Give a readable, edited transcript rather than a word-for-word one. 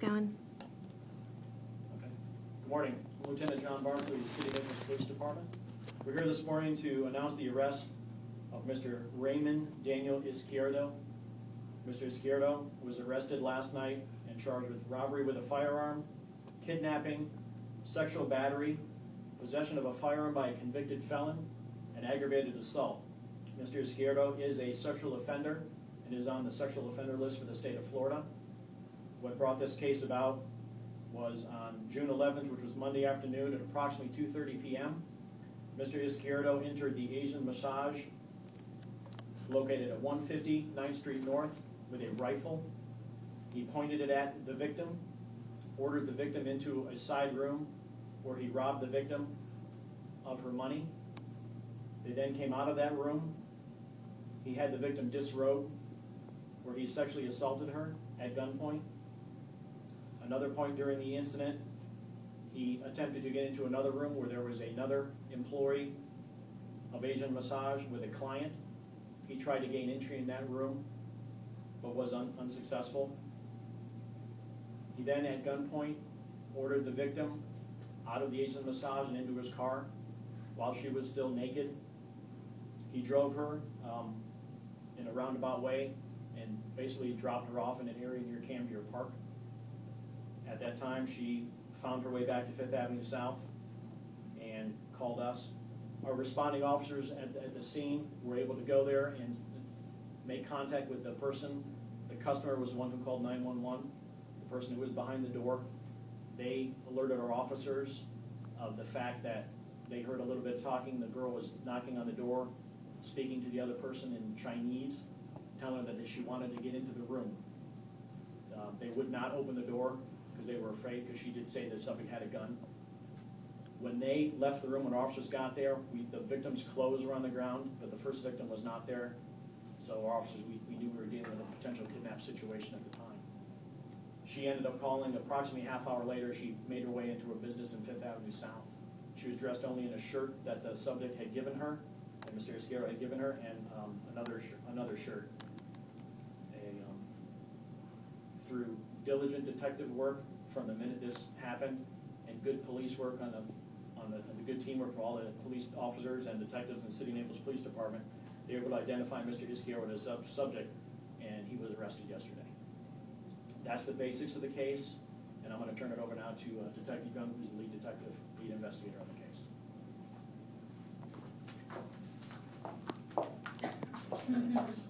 going. Okay. Good morning. I'm Lieutenant John Barkley of the City Naples Police Department. We're here this morning to announce the arrest of Mr. Raymond Daniel Izquierdo. Mr. Izquierdo was arrested last night and charged with robbery with a firearm, kidnapping, sexual battery, possession of a firearm by a convicted felon, and aggravated assault. Mr. Izquierdo is a sexual offender and is on the sexual offender list for the state of Florida. What brought this case about was on June 11th, which was Monday afternoon at approximately 2:30 p.m., Mr. Izquierdo entered the Asian Massage located at 150 9th Street North with a rifle. He pointed it at the victim, ordered the victim into a side room where he robbed the victim of her money. They then came out of that room. He had the victim disrobed, where he sexually assaulted her at gunpoint. Another point during the incident, he attempted to get into another room where there was another employee of Asian Massage with a client. He tried to gain entry in that room, but was unsuccessful. He then, at gunpoint, ordered the victim out of the Asian Massage and into his car while she was still naked. He drove her in a roundabout way and basically dropped her off in an area near Cambier Park. At that time, she found her way back to 5th Avenue South and called us. Our responding officers at the scene were able to go there and make contact with the person. The customer was the one who called 911, the person who was behind the door. They alerted our officers of the fact that they heard a little bit of talking. The girl was knocking on the door, speaking to the other person in Chinese, telling them that she wanted to get into the room. They would not open the door because they were afraid, because she did say the subject had a gun. When they left the room, when officers got there, the victim's clothes were on the ground, but the first victim was not there. So our officers, we knew we were dealing with a potential kidnap situation at the time. She ended up calling approximately a half hour later. She made her way into a business in 5th Avenue South. She was dressed only in a shirt that the subject had given her, and Mr. Izquierdo had given her, and another shirt. Through diligent detective work from the minute this happened, and good police work on the good teamwork from all the police officers and detectives in the City of Naples Police Department, they were able to identify Mr. Izquierdo as a subject, and he was arrested yesterday. That's the basics of the case, and I'm going to turn it over now to Detective Young, who's the lead investigator on the case.